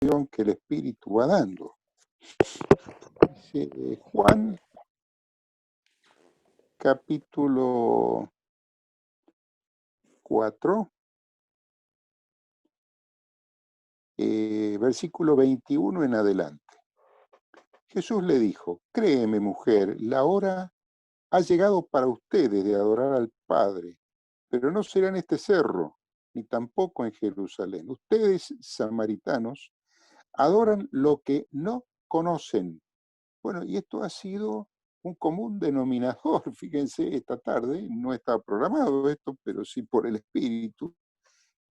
que el Espíritu va dando. Dice Juan, capítulo 4, versículo 21 en adelante. Jesús le dijo: créeme, mujer, la hora ha llegado para ustedes de adorar al Padre, pero no será en este cerro, ni tampoco en Jerusalén. Ustedes, samaritanos, adoran lo que no conocen. Bueno, y esto ha sido un común denominador, fíjense, esta tarde, no estaba programado esto, pero sí por el Espíritu,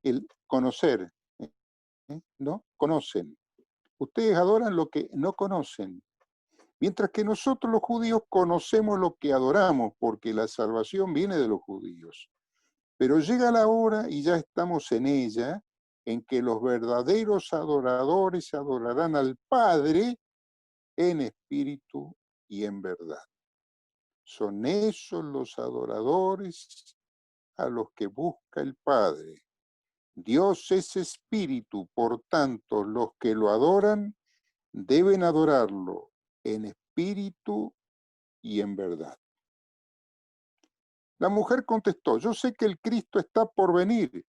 el conocer, ¿no? Conocen. Ustedes adoran lo que no conocen, mientras que nosotros los judíos conocemos lo que adoramos, porque la salvación viene de los judíos. Pero llega la hora, y ya estamos en ella, en que los verdaderos adoradores adorarán al Padre en espíritu y en verdad. Son esos los adoradores a los que busca el Padre. Dios es espíritu, por tanto, los que lo adoran deben adorarlo en espíritu y en verdad. La mujer contestó: yo sé que el Cristo está por venir.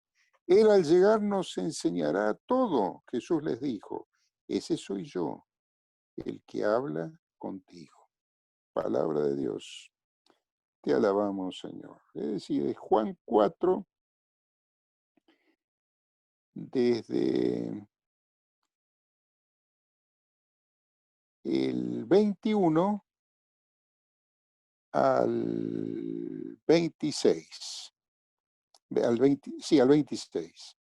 Él al llegar nos enseñará todo. Jesús les dijo: ese soy yo, el que habla contigo. Palabra de Dios. Te alabamos, Señor. Es decir, de Juan 4, desde el 21 al 26. Al 26.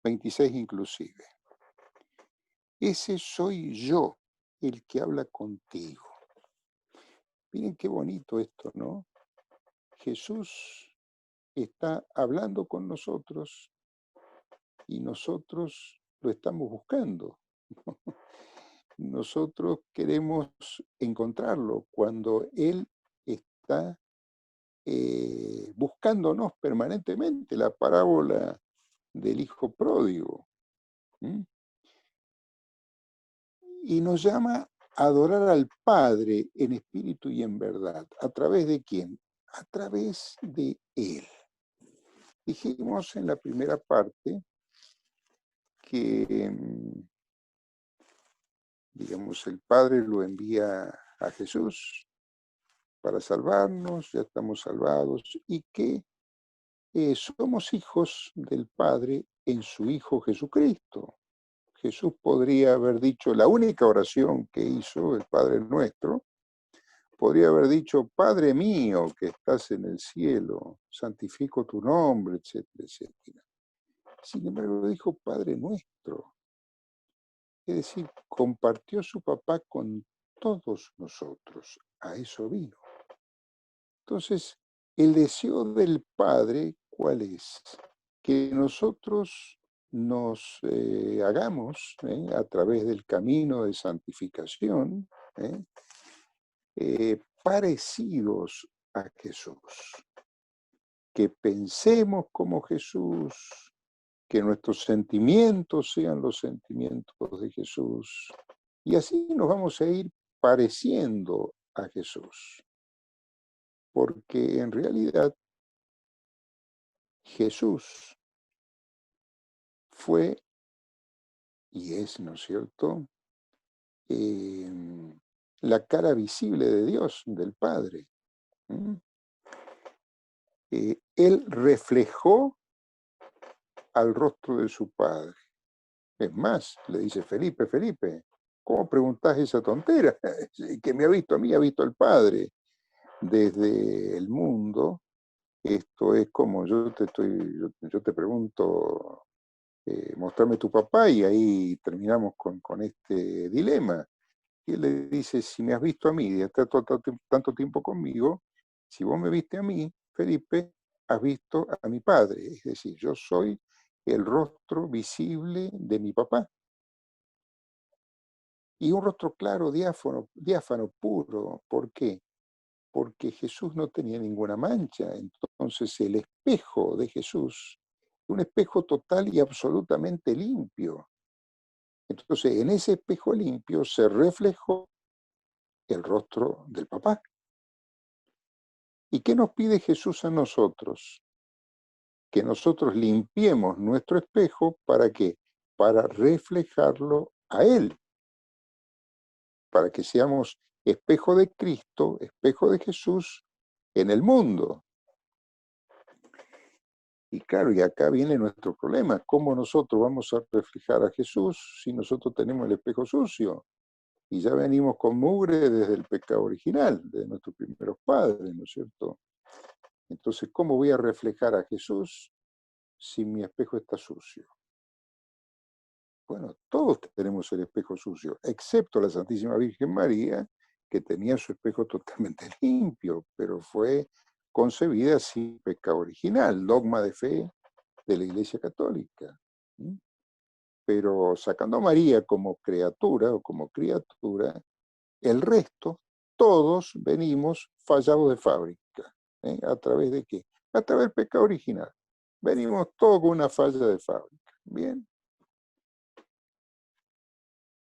26 inclusive. Ese soy yo, el que habla contigo. Miren qué bonito esto, ¿no? Jesús está hablando con nosotros y nosotros lo estamos buscando. Nosotros queremos encontrarlo cuando Él está buscándonos permanentemente. La parábola del hijo pródigo. Y nos llama a adorar al Padre en espíritu y en verdad. ¿A través de quién? A través de Él. Dijimos en la primera parte que, digamos, el Padre lo envía a Jesús para salvarnos, ya estamos salvados, y que somos hijos del Padre en su Hijo Jesucristo. Jesús podría haber dicho la única oración que hizo, el Padre Nuestro, podría haber dicho: Padre mío que estás en el cielo, santifico tu nombre, etcétera, etcétera. Sin embargo, dijo Padre Nuestro. Es decir, compartió su papá con todos nosotros. A eso vino. Entonces, el deseo del Padre, ¿cuál es? Que nosotros nos hagamos, a través del camino de santificación, parecidos a Jesús. Que pensemos como Jesús, que nuestros sentimientos sean los sentimientos de Jesús. Y así nos vamos a ir pareciendo a Jesús. Porque en realidad Jesús fue y es, ¿no es cierto?, la cara visible de Dios, del Padre. Él reflejó al rostro de su Padre. Es más, le dice: Felipe, Felipe, ¿cómo preguntás esa tontera? Que me ha visto a mí, ha visto al Padre. Desde el mundo, esto es como yo te pregunto, mostrame tu papá, y ahí terminamos con este dilema. Y él le dice: si me has visto a mí, y estás tanto tiempo conmigo, si vos me viste a mí, Felipe, has visto a mi Padre. Es decir, yo soy el rostro visible de mi papá. Y un rostro claro, diáfano, puro. ¿Por qué? Porque Jesús no tenía ninguna mancha. Entonces el espejo de Jesús, un espejo total y absolutamente limpio. Entonces, en ese espejo limpio se reflejó el rostro del papá. ¿Y qué nos pide Jesús a nosotros? Que nosotros limpiemos nuestro espejo, ¿para qué? Para reflejarlo a Él, para que seamos espejo de Cristo, espejo de Jesús en el mundo. Y claro, y acá viene nuestro problema, ¿cómo nosotros vamos a reflejar a Jesús si nosotros tenemos el espejo sucio? Y ya venimos con mugre desde el pecado original, de nuestros primeros padres, ¿no es cierto? Entonces, ¿cómo voy a reflejar a Jesús si mi espejo está sucio? Bueno, todos tenemos el espejo sucio, excepto la Santísima Virgen María, que tenía su espejo totalmente limpio, pero fue concebida sin pecado original, dogma de fe de la Iglesia Católica. Pero sacando a María como criatura o como criatura, el resto, todos venimos fallados de fábrica. ¿A través de qué? A través del pecado original. Venimos todos con una falla de fábrica. Bien.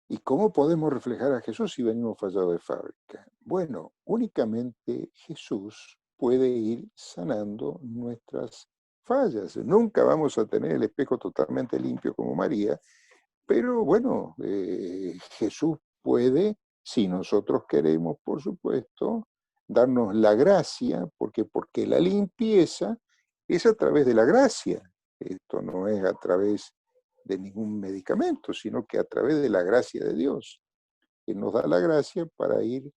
¿Y cómo podemos reflejar a Jesús si venimos fallados de fábrica? Bueno, únicamente Jesús puede ir sanando nuestras fallas. Nunca vamos a tener el espejo totalmente limpio como María, pero bueno, Jesús puede, si nosotros queremos, por supuesto, darnos la gracia, porque la limpieza es a través de la gracia. Esto no es a través de ningún medicamento, sino que a través de la gracia de Dios, que nos da la gracia para ir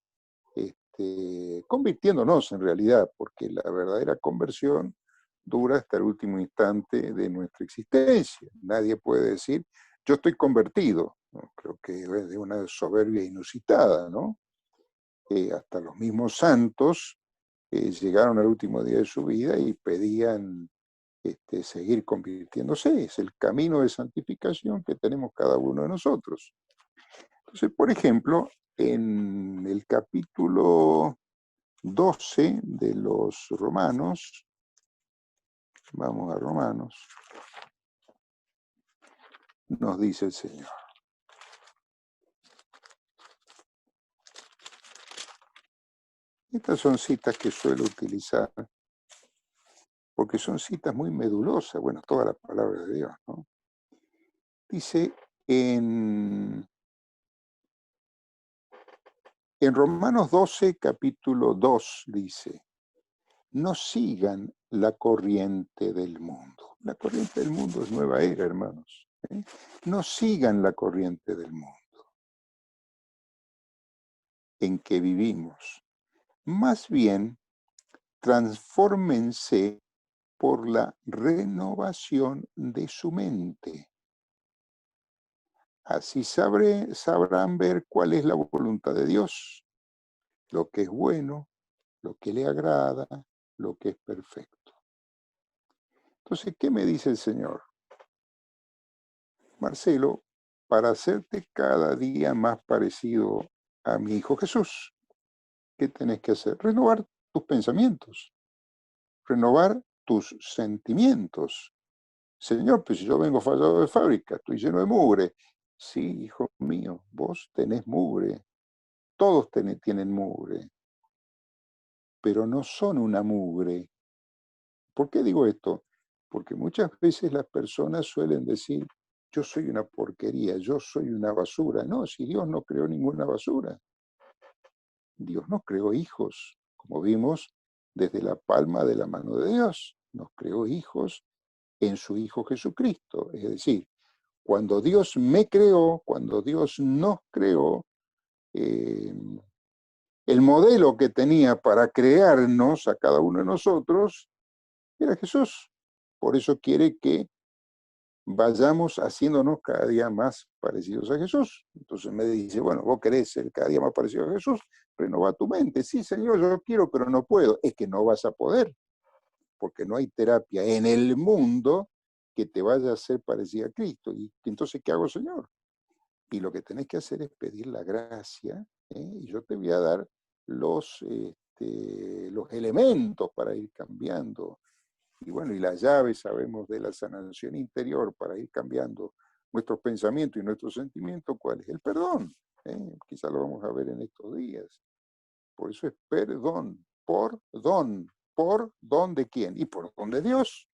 convirtiéndonos en realidad, porque la verdadera conversión dura hasta el último instante de nuestra existencia. Nadie puede decir, yo estoy convertido, ¿no? Creo que es de una soberbia inusitada, ¿no? Hasta los mismos santos llegaron al último día de su vida y pedían seguir convirtiéndose. Es el camino de santificación que tenemos cada uno de nosotros. Entonces, por ejemplo, en el capítulo 12 de los Romanos, vamos a Romanos, nos dice el Señor. Estas son citas que suelo utilizar porque son citas muy medulosas, bueno, toda la palabra de Dios, ¿no? Dice en Romanos 12, capítulo 2, dice, no sigan la corriente del mundo. La corriente del mundo es nueva era, hermanos. No sigan la corriente del mundo en que vivimos. Más bien, transfórmense por la renovación de su mente. Así sabrán ver cuál es la voluntad de Dios, lo que es bueno, lo que le agrada, lo que es perfecto. Entonces, ¿qué me dice el Señor? Marcelo, para hacerte cada día más parecido a mi Hijo Jesús, ¿qué tenés que hacer? Renovar tus pensamientos, renovar tus sentimientos. Señor, pues si yo vengo fallado de fábrica, estoy lleno de mugre. Sí, hijo mío, vos tenés mugre, todos tienen mugre, pero no son una mugre. ¿Por qué digo esto? Porque muchas veces las personas suelen decir, yo soy una porquería, yo soy una basura. No, si Dios no creó ninguna basura. Dios nos creó hijos, como vimos desde la palma de la mano de Dios. Nos creó hijos en su Hijo Jesucristo. Es decir, cuando Dios me creó, cuando Dios nos creó, eh, el modelo que tenía para crearnos a cada uno de nosotros era Jesús. Por eso quiere que vayamos haciéndonos cada día más parecidos a Jesús. Entonces me dice, bueno, vos querés ser cada día más parecido a Jesús, renova tu mente. Sí, Señor, yo quiero, pero no puedo. Es que no vas a poder, porque no hay terapia en el mundo que te vaya a hacer parecida a Cristo. Y entonces, ¿qué hago, Señor? Y lo que tenés que hacer es pedir la gracia, y yo te voy a dar los elementos para ir cambiando. Y bueno, y la llave, sabemos, de la sanación interior para ir cambiando nuestros pensamientos y nuestros sentimientos, ¿cuál es? El perdón. Quizá lo vamos a ver en estos días. Por eso es perdón, por don de quién y por don de Dios.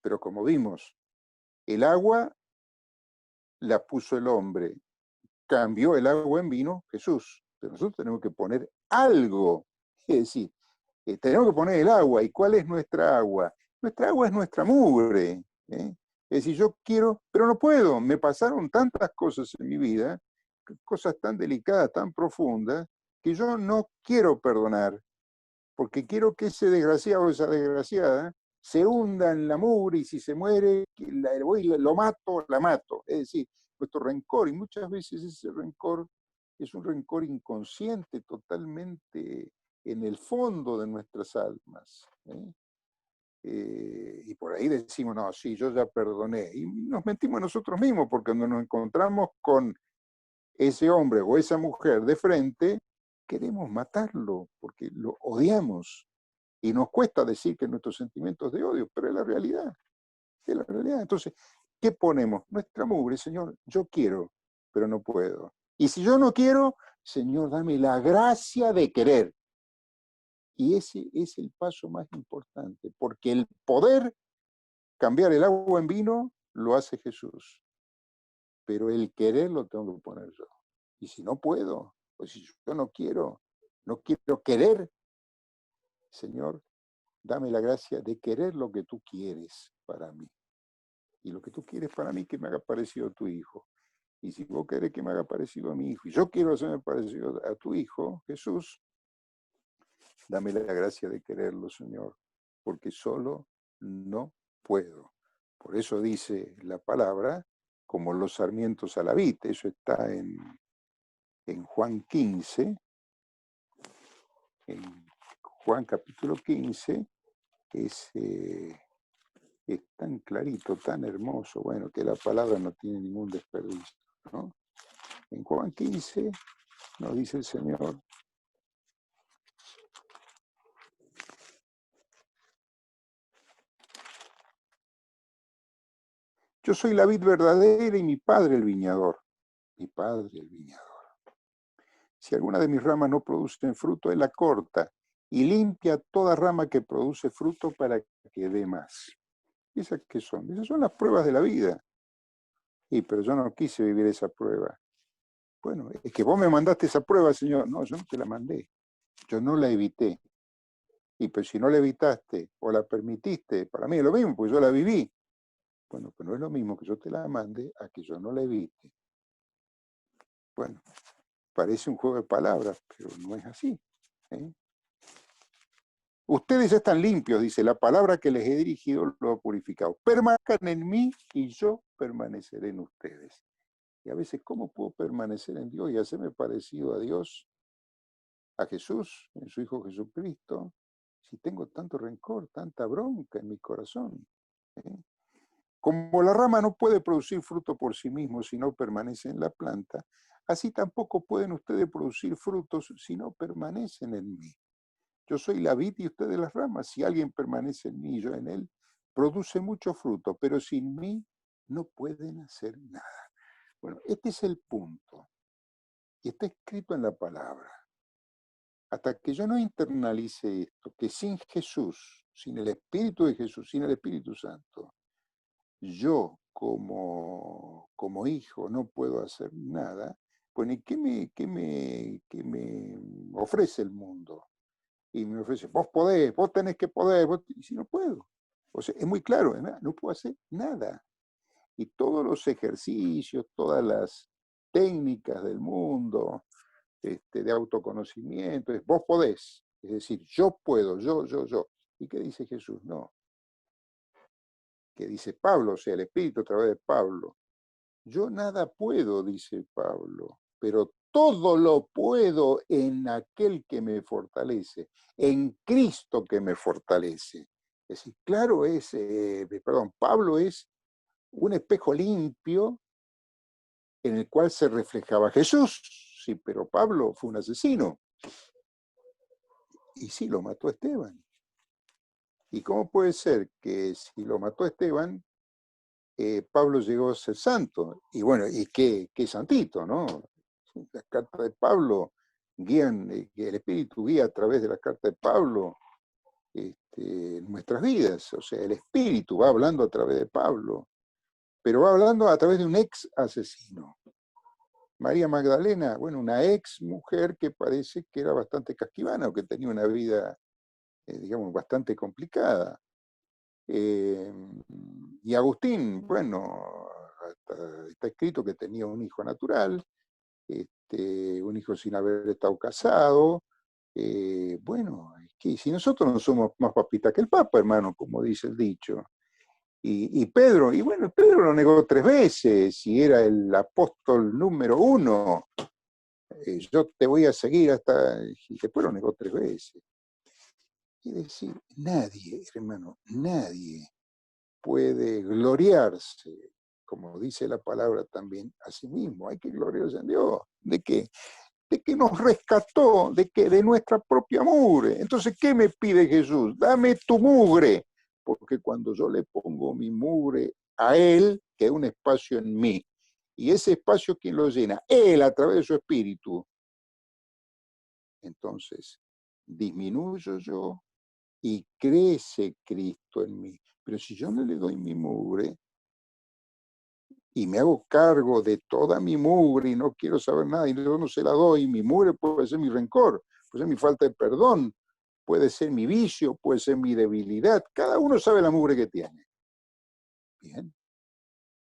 Pero como vimos, el agua la puso el hombre, cambió el agua en vino Jesús. Pero nosotros tenemos que poner algo, es decir, tenemos que poner el agua. ¿Y cuál es nuestra agua? Nuestra agua es nuestra mugre. Es decir, yo quiero, pero no puedo. Me pasaron tantas cosas en mi vida, cosas tan delicadas, tan profundas, que yo no quiero perdonar, porque quiero que ese desgraciado o esa desgraciada se hunda en la mugre y si se muere, lo mato, la mato. Es decir, nuestro rencor, y muchas veces ese rencor es un rencor inconsciente, totalmente en el fondo de nuestras almas. Y por ahí decimos, no, sí, yo ya perdoné. Y nos mentimos a nosotros mismos, porque cuando nos encontramos con ese hombre o esa mujer de frente, queremos matarlo, porque lo odiamos. Y nos cuesta decir que nuestros sentimientos de odio, pero es la realidad, es la realidad. Entonces, ¿qué ponemos? Nuestra mugre, Señor, yo quiero, pero no puedo. Y si yo no quiero, Señor, dame la gracia de querer. Y ese es el paso más importante, porque el poder cambiar el agua en vino lo hace Jesús, pero el querer lo tengo que poner yo. Y si no puedo, pues si yo no quiero querer, Señor, dame la gracia de querer lo que tú quieres para mí. Y lo que tú quieres para mí, que me haga parecido a tu hijo. Y si vos querés que me haga parecido a mi hijo, y yo quiero hacerme parecido a tu hijo, Jesús, dame la gracia de quererlo, Señor, porque solo no puedo. Por eso dice la palabra, como los sarmientos a la vid. Eso está en Juan 15, en Juan capítulo 15, es tan clarito, tan hermoso, bueno, que la palabra no tiene ningún desperdicio, ¿no? En Juan 15 nos dice el Señor: yo soy la vid verdadera y mi padre el viñador. Mi padre el viñador. Si alguna de mis ramas no produce fruto, él la corta y limpia toda rama que produce fruto para que dé más. ¿Esas qué son? Esas son las pruebas de la vida. Y pero yo no quise vivir esa prueba. Bueno, es que vos me mandaste esa prueba, Señor. No, yo no te la mandé. Yo no la evité. Y pues si no la evitaste o la permitiste, para mí es lo mismo, porque yo la viví. Bueno, pues no es lo mismo que yo te la mande a que yo no la evite. Bueno, parece un juego de palabras, pero no es así. ¿eh? Ustedes ya están limpios, dice, la palabra que les he dirigido lo ha purificado. Permanezcan en mí y yo permaneceré en ustedes. Y a veces, ¿cómo puedo permanecer en Dios y hacerme parecido a Dios, a Jesús, en su Hijo Jesucristo, si tengo tanto rencor, tanta bronca en mi corazón? ¿eh? Como la rama no puede producir fruto por sí mismo si no permanece en la planta, así tampoco pueden ustedes producir frutos si no permanecen en mí. Yo soy la vid y ustedes las ramas. Si alguien permanece en mí y yo en él, produce mucho fruto, pero sin mí no pueden hacer nada. Bueno, este es el punto. Y está escrito en la palabra. Hasta que yo no internalice esto, que sin Jesús, sin el Espíritu de Jesús, sin el Espíritu Santo, yo como hijo no puedo hacer nada, pues ¿y qué me ofrece el mundo? Y me ofrece, vos podés, vos tenés que poder, y si no puedo. O sea, es muy claro, ¿verdad? No puedo hacer nada. Y todos los ejercicios, todas las técnicas del mundo, de autoconocimiento, es vos podés. Es decir, yo puedo, yo. ¿Y qué dice Jesús? No. ¿Qué dice Pablo? O sea, el Espíritu a través de Pablo. Yo nada puedo, dice Pablo, pero todo lo puedo en aquel que me fortalece, en Cristo que me fortalece. Es decir, claro, Pablo es un espejo limpio en el cual se reflejaba Jesús. Sí, pero Pablo fue un asesino. Y sí, lo mató Esteban. ¿Y cómo puede ser que si lo mató Esteban, Pablo llegó a ser santo. Y bueno, y qué santito, ¿no? Las cartas de Pablo guían, el Espíritu guía a través de las cartas de Pablo nuestras vidas. O sea, el Espíritu va hablando a través de Pablo, pero va hablando a través de un ex asesino. María Magdalena, bueno, una ex mujer que parece que era bastante casquivana o que tenía una vida, digamos, bastante complicada. Y Agustín, bueno, está escrito que tenía un hijo natural, un hijo sin haber estado casado. Bueno, es que si nosotros no somos más papistas que el Papa, hermano, como dice el dicho. Y Pedro, y bueno, Pedro lo negó 3 veces, y era el apóstol número 1. Yo te voy a seguir hasta... Y después lo negó 3 veces. Es decir, nadie, hermano, nadie puede gloriarse, como dice la palabra también, a sí mismo. Hay que gloriarse en Dios. ¿De qué? De que nos rescató, de nuestra propia mugre. Entonces, ¿qué me pide Jesús? Dame tu mugre, porque cuando yo le pongo mi mugre a Él, queda un espacio en mí. Y ese espacio, ¿quién lo llena? Él, a través de su espíritu. Entonces, disminuyo yo y crece Cristo en mí. Pero si yo no le doy mi mugre y me hago cargo de toda mi mugre y no quiero saber nada y yo no se la doy, mi mugre puede ser mi rencor, puede ser mi falta de perdón, puede ser mi vicio, puede ser mi debilidad. Cada uno sabe la mugre que tiene. Bien.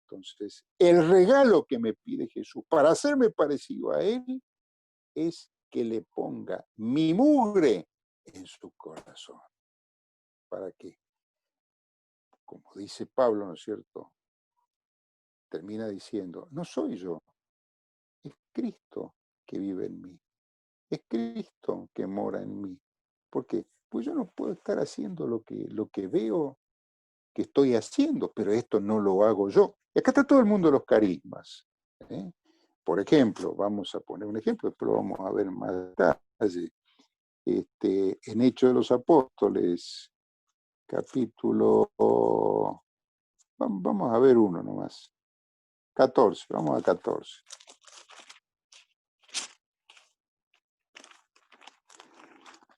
Entonces, el regalo que me pide Jesús para hacerme parecido a Él es que le ponga mi mugre en su corazón. ¿Para qué? Como dice Pablo, ¿no es cierto? Termina diciendo, no soy yo, es Cristo que vive en mí, es Cristo que mora en mí. ¿Por qué? Pues yo no puedo estar haciendo lo que veo que estoy haciendo, pero esto no lo hago yo. Y acá está todo el mundo de los carismas. ¿eh? Por ejemplo, vamos a poner un ejemplo, después lo vamos a ver más detalle. En Hechos de los Apóstoles, capítulo, vamos a ver uno nomás, 14, vamos a 14.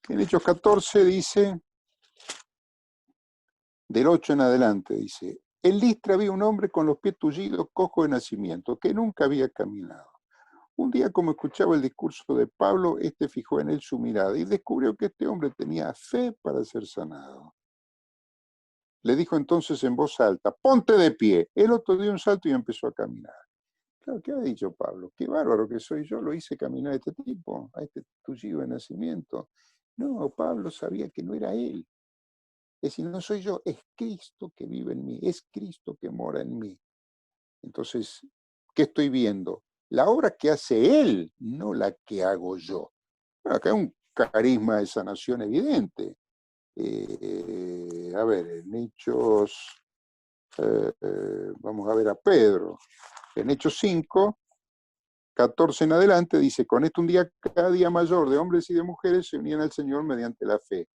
En Hechos 14 dice, del 8 en adelante, dice, en Listra había un hombre con los pies tullidos, cojo de nacimiento, que nunca había caminado. Un día, como escuchaba el discurso de Pablo, fijó en él su mirada y descubrió que este hombre tenía fe para ser sanado. Le dijo entonces en voz alta, ponte de pie. El otro dio un salto y empezó a caminar. Claro, ¿qué ha dicho Pablo? Qué bárbaro que soy yo, lo hice caminar a este tipo, a este tullido de nacimiento. No, Pablo sabía que no era él. Es decir, no soy yo, es Cristo que vive en mí, es Cristo que mora en mí. Entonces, ¿qué estoy viendo? La obra que hace Él, no la que hago yo. Bueno, acá hay un carisma de sanación evidente. A ver, en Hechos, vamos a ver a Pedro. En Hechos 5, 14 en adelante, dice, con esto un día, cada día mayor de hombres y de mujeres se unían al Señor mediante la fe.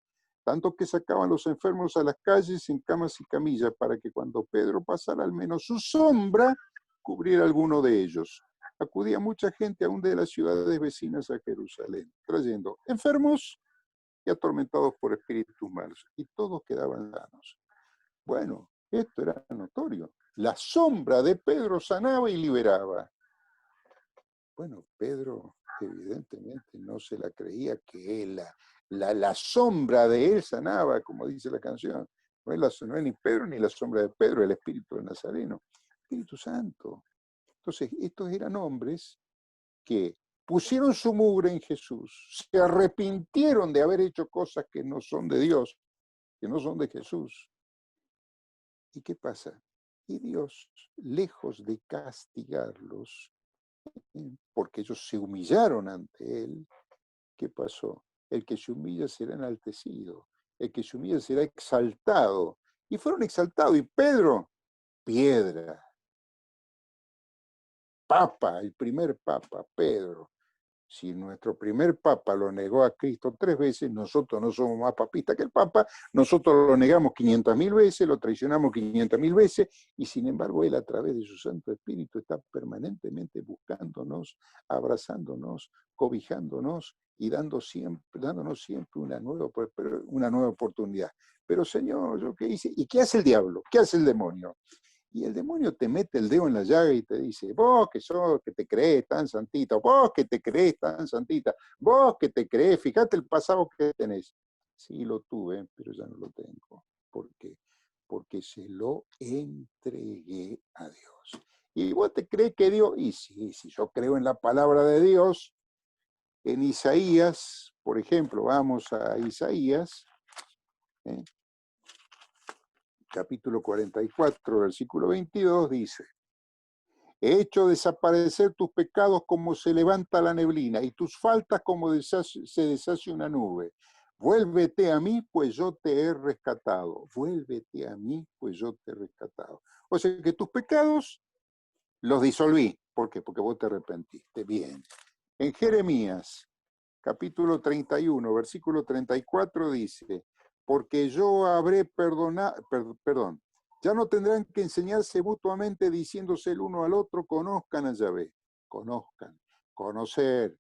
Tanto que sacaban los enfermos a las calles en camas y camillas para que cuando Pedro pasara al menos su sombra cubriera alguno de ellos. Acudía mucha gente aún de las ciudades vecinas a Jerusalén, trayendo enfermos y atormentados por espíritus malos, y todos quedaban sanos. Bueno, esto era notorio. La sombra de Pedro sanaba y liberaba. Bueno, Pedro evidentemente no se la creía que él, la sombra de él sanaba, como dice la canción. No es ni Pedro ni la sombra de Pedro, el Espíritu del Nazareno, Espíritu Santo. Entonces, estos eran hombres que pusieron su mugre en Jesús, se arrepintieron de haber hecho cosas que no son de Dios, que no son de Jesús. ¿Y qué pasa? Y Dios, lejos de castigarlos, porque ellos se humillaron ante Él, ¿qué pasó? El que se humilla será enaltecido, el que se humilla será exaltado. Y fueron exaltados. Y Pedro, piedra, papa, el primer papa, Pedro, Si nuestro primer papa lo negó a Cristo 3 veces, nosotros no somos más papistas que el papa, nosotros lo negamos 500.000 veces, lo traicionamos 500.000 veces, y sin embargo él a través de su Santo Espíritu está permanentemente buscándonos, abrazándonos, cobijándonos y dándonos siempre una nueva oportunidad. Pero Señor, ¿yo qué hice? ¿Y qué hace el diablo? ¿Qué hace el demonio? Y el demonio te mete el dedo en la llaga y te dice, vos que te crees tan santita, vos que te crees tan santita, vos que te crees, fíjate el pasado que tenés. Sí, lo tuve, pero ya no lo tengo. ¿Por qué? Porque se lo entregué a Dios. Y vos te crees que Dios, y sí, si yo creo en la palabra de Dios, en Isaías, por ejemplo, vamos a Isaías, capítulo 44, versículo 22, dice, he hecho desaparecer tus pecados como se levanta la neblina y tus faltas como se deshace una nube. Vuélvete a mí, pues yo te he rescatado. Vuélvete a mí, pues yo te he rescatado. O sea que tus pecados los disolví. ¿Por qué? Porque vos te arrepentiste. Bien. En Jeremías, capítulo 31, versículo 34 dice, porque yo habré perdonado, perdón, ya no tendrán que enseñarse mutuamente diciéndose el uno al otro, conozcan a Yahvé, conozcan, conozcan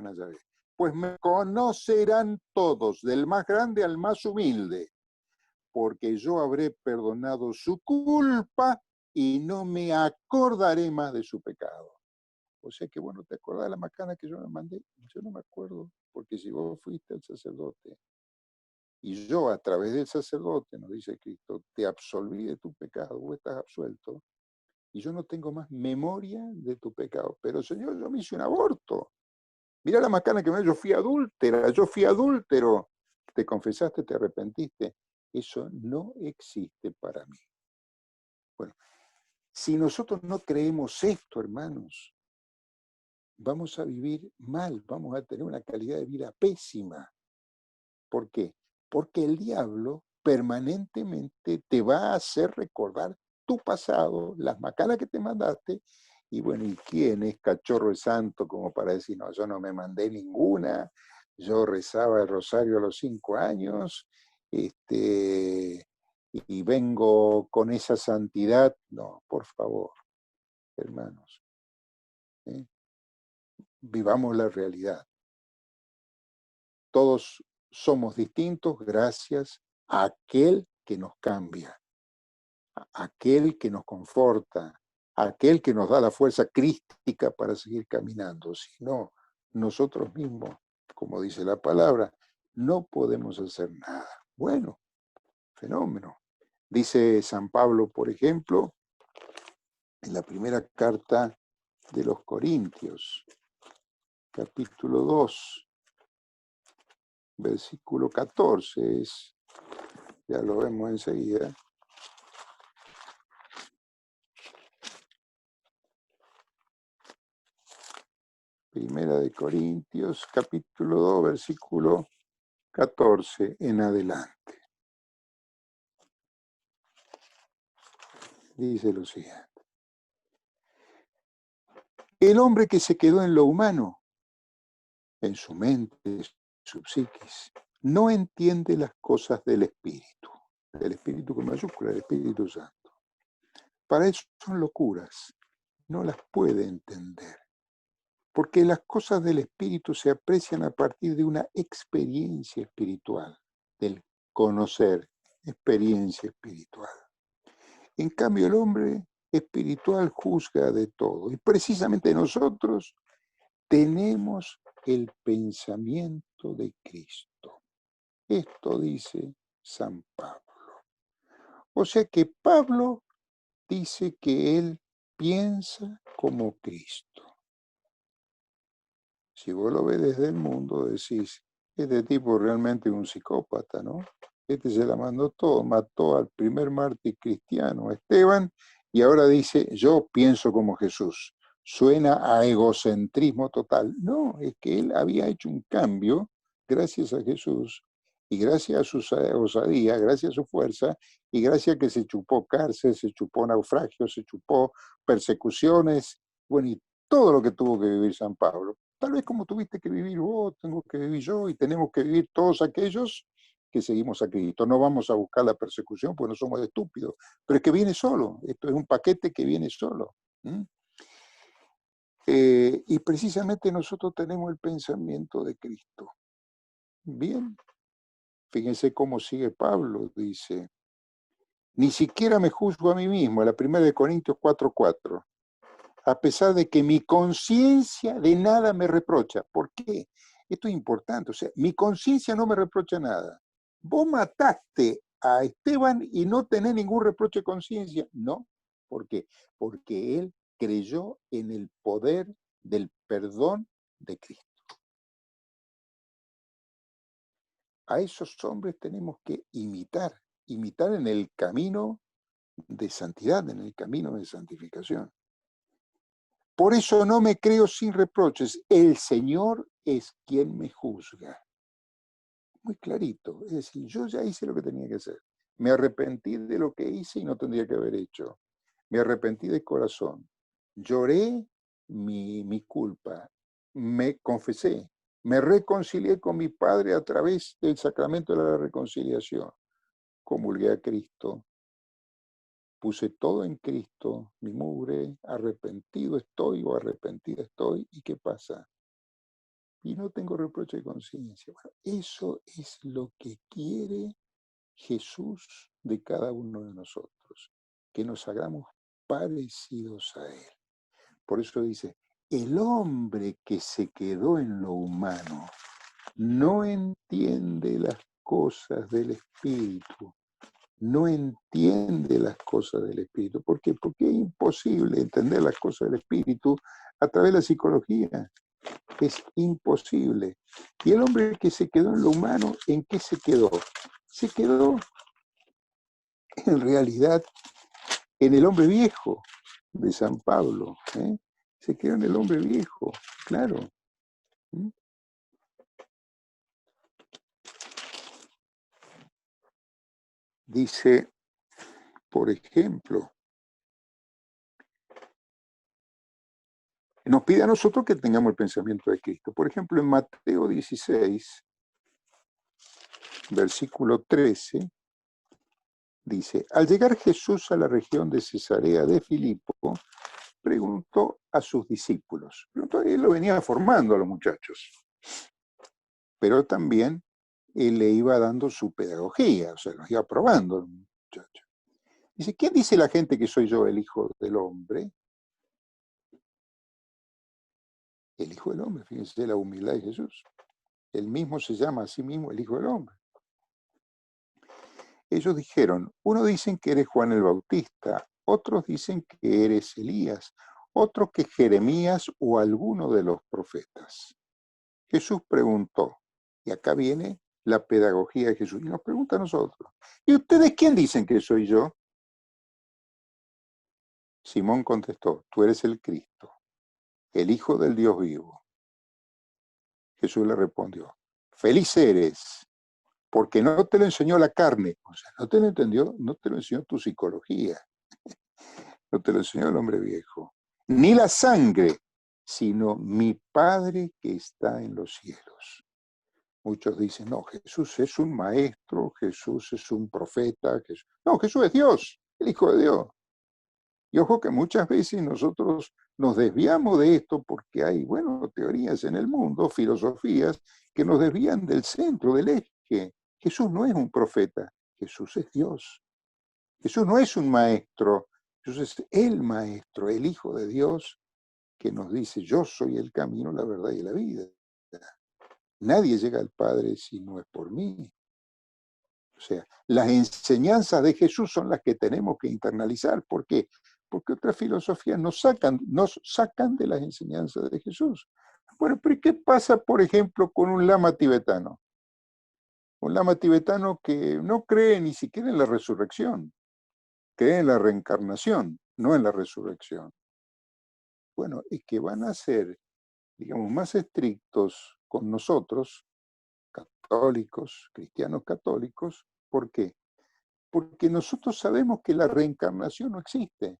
a Yahvé. Pues me conocerán todos, del más grande al más humilde, porque yo habré perdonado su culpa y no me acordaré más de su pecado. O sea que bueno, ¿te acordás de la macana que yo me mandé? Yo no me acuerdo, porque si vos fuiste el sacerdote y yo a través del sacerdote, nos dice Cristo, te absolví de tu pecado, vos estás absuelto, y yo no tengo más memoria de tu pecado. Pero Señor, yo me hice un aborto. Mirá la macana que me dio, yo fui adúltero. Te confesaste, te arrepentiste. Eso no existe para mí. Bueno, si nosotros no creemos esto, hermanos, vamos a vivir mal, vamos a tener una calidad de vida pésima. ¿Por qué? Porque el diablo permanentemente te va a hacer recordar tu pasado, las macanas que te mandaste, y bueno, ¿y quién es cachorro de santo como para decir, no, yo no me mandé ninguna, yo rezaba el rosario a los 5 años, y vengo con esa santidad? No, por favor, hermanos, vivamos la realidad. Todos somos distintos gracias a aquel que nos cambia, a aquel que nos conforta, a aquel que nos da la fuerza crística para seguir caminando. Si no, nosotros mismos, como dice la palabra, no podemos hacer nada. Bueno, fenómeno. Dice San Pablo, por ejemplo, en la primera carta de los Corintios, capítulo 2, versículo 14, ya lo vemos enseguida. Primera de Corintios, capítulo 2, versículo 14 en adelante. Dice lo siguiente. El hombre que se quedó en lo humano, en su mente, su psiquis, no entiende las cosas del Espíritu con mayúscula, el Espíritu Santo. Para eso son locuras, no las puede entender, porque las cosas del Espíritu se aprecian a partir de una experiencia espiritual, del conocer, experiencia espiritual. En cambio, el hombre espiritual juzga de todo, y precisamente nosotros tenemos el pensamiento de Cristo. Esto dice San Pablo. O sea que Pablo dice que él piensa como Cristo. Si vos lo ves desde el mundo, decís, este tipo realmente es un psicópata, ¿no? Este se la mandó todo, mató al primer mártir cristiano, Esteban, y ahora dice, yo pienso como Jesús. Suena a egocentrismo total. No, es que él había hecho un cambio gracias a Jesús, y gracias a su osadía, gracias a su fuerza, y gracias a que se chupó cárcel, se chupó naufragios, se chupó persecuciones, bueno, y todo lo que tuvo que vivir San Pablo. Tal vez como tuviste que vivir vos, tengo que vivir yo y tenemos que vivir todos aquellos que seguimos a Cristo. No vamos a buscar la persecución porque no somos estúpidos, pero es que viene solo. Esto es un paquete que viene solo. Y precisamente nosotros tenemos el pensamiento de Cristo. Bien, fíjense cómo sigue Pablo, dice, ni siquiera me juzgo a mí mismo, la 1 Corintios 4:4, a pesar de que mi conciencia de nada me reprocha. ¿Por qué? Esto es importante, o sea, mi conciencia no me reprocha nada. Vos mataste a Esteban y no tenés ningún reproche de conciencia. No, ¿por qué? Porque él creyó en el poder del perdón de Cristo. A esos hombres tenemos que imitar en el camino de santidad, en el camino de santificación. Por eso no me creo sin reproches. El Señor es quien me juzga. Muy clarito. Es decir, yo ya hice lo que tenía que hacer. Me arrepentí de lo que hice y no tendría que haber hecho. Me arrepentí de corazón. Lloré mi culpa. Me confesé. Me reconcilié con mi Padre a través del sacramento de la reconciliación. Comulgué a Cristo. Puse todo en Cristo, mi mugre, arrepentido estoy o arrepentida estoy, ¿y qué pasa? Y no tengo reproche de conciencia. Bueno, eso es lo que quiere Jesús de cada uno de nosotros, que nos hagamos parecidos a Él. Por eso dice, el hombre que se quedó en lo humano no entiende las cosas del Espíritu, no entiende las cosas del Espíritu. ¿Por qué? Porque es imposible entender las cosas del Espíritu a través de la psicología. Es imposible. Y el hombre que se quedó en lo humano, ¿en qué se quedó? Se quedó en realidad en el hombre viejo de San Pablo. Se quedó en el hombre viejo, claro. Dice, por ejemplo, nos pide a nosotros que tengamos el pensamiento de Cristo. Por ejemplo, en Mateo 16, versículo 13, dice, al llegar Jesús a la región de Cesarea de Filipo, preguntó a sus discípulos. Él lo venía formando a los muchachos, pero también él le iba dando su pedagogía, o sea, los iba probando a los muchachos. Dice, ¿quién dice la gente que soy yo, el Hijo del Hombre? El Hijo del Hombre, fíjense la humildad de Jesús. Él mismo se llama a sí mismo el Hijo del Hombre. Ellos dijeron, unos dicen que eres Juan el Bautista, otros dicen que eres Elías, otros que Jeremías o alguno de los profetas. Jesús preguntó, y acá viene la pedagogía de Jesús, y nos pregunta a nosotros, ¿y ustedes quién dicen que soy yo? Simón contestó, tú eres el Cristo, el Hijo del Dios vivo. Jesús le respondió, feliz eres, porque no te lo enseñó la carne, o sea, no te lo entendió, no te lo enseñó tu psicología, no te lo enseñó el hombre viejo, ni la sangre, sino mi Padre que está en los cielos. Muchos dicen, no, Jesús es un maestro, Jesús es un profeta, no, Jesús es Dios, el Hijo de Dios. Y ojo que muchas veces nosotros nos desviamos de esto porque hay, bueno, teorías en el mundo, filosofías, que nos desvían del centro, del eje. Jesús no es un profeta, Jesús es Dios. Jesús no es un maestro, Jesús es el maestro, el Hijo de Dios, que nos dice, yo soy el camino, la verdad y la vida. Nadie llega al Padre si no es por mí. O sea, las enseñanzas de Jesús son las que tenemos que internalizar. ¿Por qué? Porque otras filosofías nos sacan de las enseñanzas de Jesús. Bueno, pero ¿qué pasa, por ejemplo, con un lama tibetano? Un lama tibetano que no cree ni siquiera en la resurrección, cree en la reencarnación, no en la resurrección. Bueno, es que van a ser, digamos, más estrictos con nosotros, católicos, cristianos católicos. ¿Por qué? Porque nosotros sabemos que la reencarnación no existe.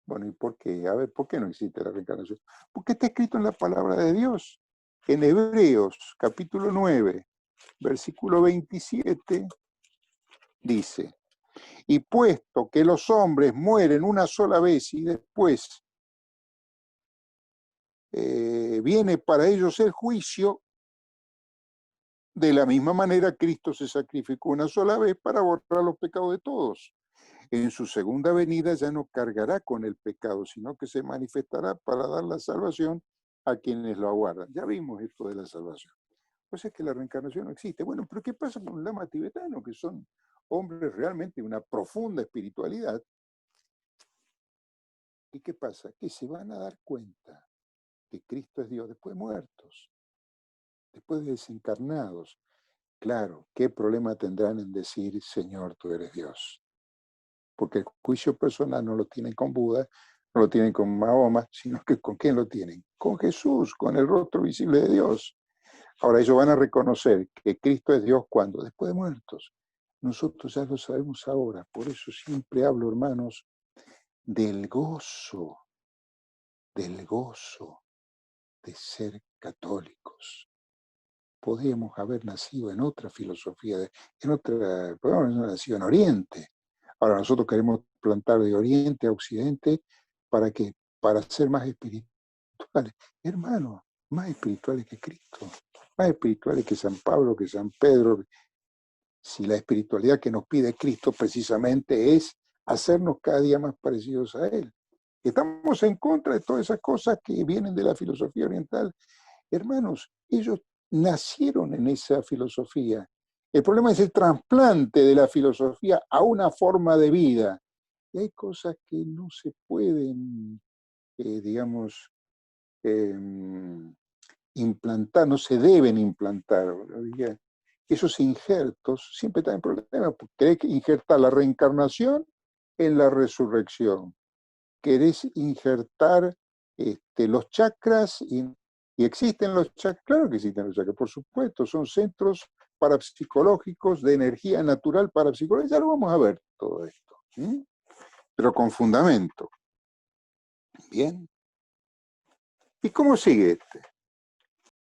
Bueno, ¿y por qué? A ver, ¿por qué no existe la reencarnación? Porque está escrito en la palabra de Dios. En Hebreos, capítulo 9, versículo 27, dice, y puesto que los hombres mueren una sola vez y después viene para ellos el juicio, de la misma manera Cristo se sacrificó una sola vez para borrar los pecados de todos. En su segunda venida ya no cargará con el pecado, sino que se manifestará para dar la salvación a quienes lo aguardan. Ya vimos esto de la salvación. Pues es que la reencarnación no existe. Bueno, pero ¿qué pasa con un lama tibetano, que son hombres realmente de una profunda espiritualidad? ¿Y qué pasa? Que se van a dar cuenta que Cristo es Dios después de muertos, después de desencarnados. Claro, ¿qué problema tendrán en decir, Señor, tú eres Dios? Porque el juicio personal no lo tienen con Buda, no lo tienen con Mahoma, sino que ¿con quién lo tienen? Con Jesús, con el rostro visible de Dios. Ahora ellos van a reconocer que Cristo es Dios cuando, después de muertos. Nosotros ya lo sabemos ahora, por eso siempre hablo, hermanos, del gozo de ser católicos. Podríamos haber nacido en otra filosofía, podríamos haber nacido en Oriente. Ahora nosotros queremos plantar de Oriente a Occidente para que, para ser más espirituales. Hermanos, más espirituales que Cristo, más espirituales que San Pablo, que San Pedro. Si la espiritualidad que nos pide Cristo precisamente es hacernos cada día más parecidos a Él. Estamos en contra de todas esas cosas que vienen de la filosofía oriental. Hermanos, ellos nacieron en esa filosofía. El problema es el trasplante de la filosofía a una forma de vida. Y hay cosas que no se pueden, digamos, eh, implantar, no se deben implantar. Esos injertos siempre están en problemas, porque querés injertar la reencarnación en la resurrección. Querés injertar los chakras y existen los chakras, claro que existen los chakras, por supuesto, son centros parapsicológicos de energía natural parapsicológica, ya lo vamos a ver todo esto, ¿sí? Pero con fundamento. Bien. ¿Y cómo sigue este?